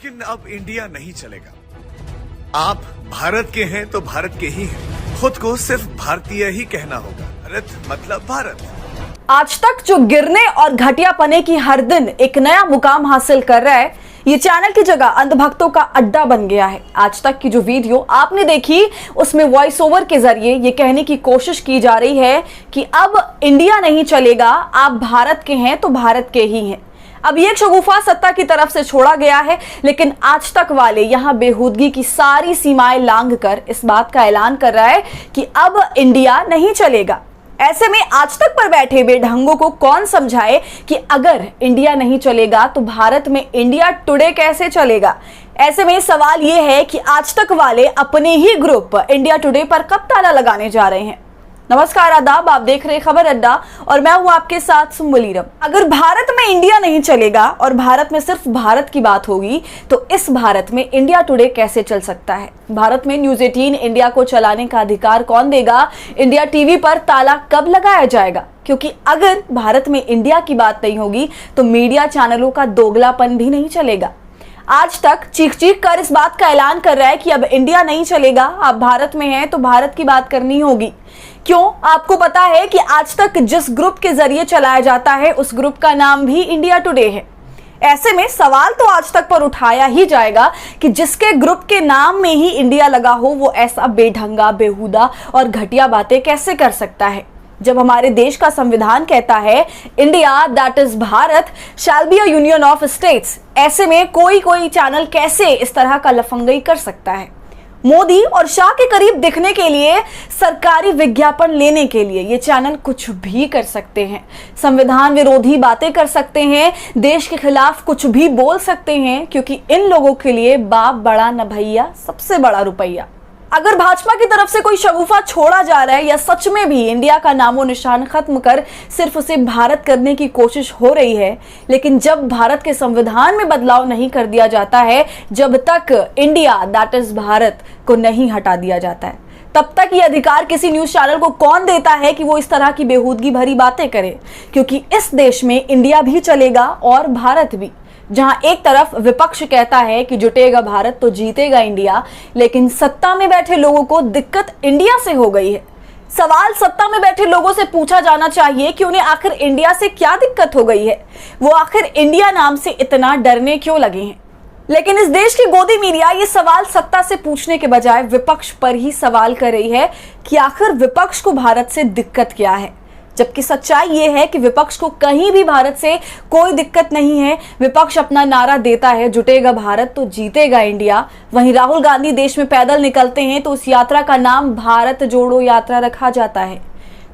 लेकिन अब इंडिया नहीं चलेगा। आप भारत के हैं तो भारत के ही हैं। खुद को सिर्फ भारतीय ही कहना होगा। भारत मतलब भारत। आज तक जो गिरने और घटिया पने की हर दिन एक नया मुकाम हासिल कर रहा है, ये चैनल की जगह अंधभक्तों का अड्डा बन गया है। आज तक की जो वीडियो आपने देखी, उसमें वॉइस ओवर के जरिए ये कहने की कोशिश की जा रही है कि अब इंडिया नहीं चलेगा, आप भारत के हैं तो भारत के ही हैं। अब ये शगुफा सत्ता की तरफ से छोड़ा गया है, लेकिन आज तक वाले यहां बेहूदगी की सारी सीमाएं लांघ कर इस बात का ऐलान कर रहा है कि अब इंडिया नहीं चलेगा। ऐसे में आज तक पर बैठे बेढंगों को कौन समझाए कि अगर इंडिया नहीं चलेगा तो भारत में इंडिया टुडे कैसे चलेगा। ऐसे में सवाल यह है कि आज तक वाले अपने ही ग्रुप इंडिया टुडे पर कब ताला लगाने जा रहे हैं। नमस्कार, आदाब, आप देख रहे हैं खबर अड्डा और मैं हूं आपके साथ सुम्बुलीरम। अगर भारत में इंडिया नहीं चलेगा और भारत में सिर्फ भारत की बात होगी तो इस भारत में इंडिया टुडे कैसे चल सकता है। भारत में न्यूज़ 18 इंडिया को चलाने का अधिकार कौन देगा। इंडिया टीवी पर ताला कब लगाया जाएगा, क्योंकि अगर भारत में इंडिया की बात नहीं होगी तो मीडिया चैनलों का दोगलापन भी नहीं चलेगा। आज तक चीख चीख कर इस बात का ऐलान कर रहा है कि अब इंडिया नहीं चलेगा, आप भारत में हैं तो भारत की बात करनी होगी। क्यों? आपको पता है कि आज तक जिस ग्रुप के जरिए चलाया जाता है उस ग्रुप का नाम भी इंडिया टुडे है। ऐसे में सवाल तो आज तक पर उठाया ही जाएगा कि जिसके ग्रुप के नाम में ही इंडिया लगा हो वो ऐसा बेढंगा, बेहुदा और घटिया बातें कैसे कर सकता है, जब हमारे देश का संविधान कहता है India that is Bharat shall be a union of states. ऐसे में कोई चैनल कैसे इस तरह का लफंगई कर सकता है। मोदी और शाह के करीब दिखने के लिए, सरकारी विज्ञापन लेने के लिए ये चैनल कुछ भी कर सकते हैं। संविधान विरोधी बातें कर सकते हैं, देश के खिलाफ कुछ भी बोल सकते हैं, क्योंकि इन लोगों के लिए बाप बड़ा न भैया, सबसे बड़ा रुपया। अगर भाजपा की तरफ से कोई शगुफा छोड़ा जा रहा है या सच में भी इंडिया का नामो निशान खत्म कर सिर्फ उसे भारत करने की कोशिश हो रही है, लेकिन जब भारत के संविधान में बदलाव नहीं कर दिया जाता है, जब तक इंडिया दैट इज भारत को नहीं हटा दिया जाता है, तब तक ये अधिकार किसी न्यूज चैनल को कौन देता है कि वो इस तरह की बेहूदगी भरी बातें करे। क्योंकि इस देश में इंडिया भी चलेगा और भारत भी। जहां एक तरफ विपक्ष कहता है कि जुटेगा भारत तो जीतेगा इंडिया, लेकिन सत्ता में बैठे लोगों को दिक्कत इंडिया से हो गई है। सवाल सत्ता में बैठे लोगों से पूछा जाना चाहिए कि उन्हें आखिर इंडिया से क्या दिक्कत हो गई है, वो आखिर इंडिया नाम से इतना डरने क्यों लगे हैं। लेकिन इस देश की गोदी मीडिया ये सवाल सत्ता से पूछने के बजाय विपक्ष पर ही सवाल कर रही है कि आखिर विपक्ष को भारत से दिक्कत क्या है, जबकि सच्चाई ये है कि विपक्ष को कहीं भी भारत से कोई दिक्कत नहीं है। विपक्ष अपना नारा देता है जुटेगा भारत तो जीतेगा इंडिया, वहीं राहुल गांधी देश में पैदल निकलते हैं तो उस यात्रा का नाम भारत जोड़ो यात्रा रखा जाता है।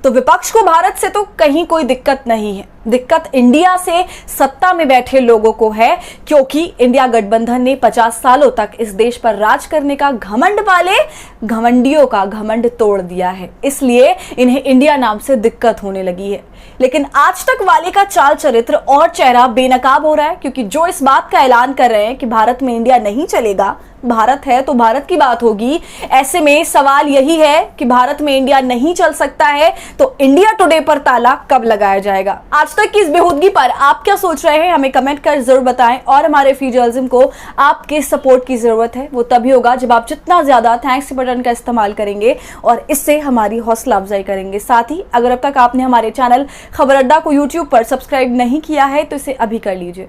तो विपक्ष को भारत से तो कहीं कोई दिक्कत नहीं है, दिक्कत इंडिया से सत्ता में बैठे लोगों को है, क्योंकि इंडिया गठबंधन ने 50 सालों तक इस देश पर राज करने का घमंड वाले घमंडियों का घमंड तोड़ दिया है, इसलिए इन्हें इंडिया नाम से दिक्कत होने लगी है। लेकिन आज तक वाले का चाल चरित्र और चेहरा बेनकाब हो रहा है, क्योंकि जो इस बात का ऐलान कर रहे हैं कि भारत में इंडिया नहीं चलेगा, भारत है तो भारत की बात होगी। ऐसे में सवाल यही है कि भारत में इंडिया नहीं चल सकता है तो इंडिया टुडे पर ताला कब लगाया जाएगा। आज तक की इस बेहूदगी पर आप क्या सोच रहे हैं, हमें कमेंट कर जरूर बताएं। और हमारे फ्री जर्नलिज्म को आपके सपोर्ट की जरूरत है, वो तभी होगा जब आप जितना ज्यादा थैंक्स बटन का इस्तेमाल करेंगे और इससे हमारी हौसला अफजाई करेंगे। साथ ही अगर अब तक आपने हमारे चैनल खबर अड्डा को यूट्यूब पर सब्सक्राइब नहीं किया है तो इसे अभी कर लीजिए।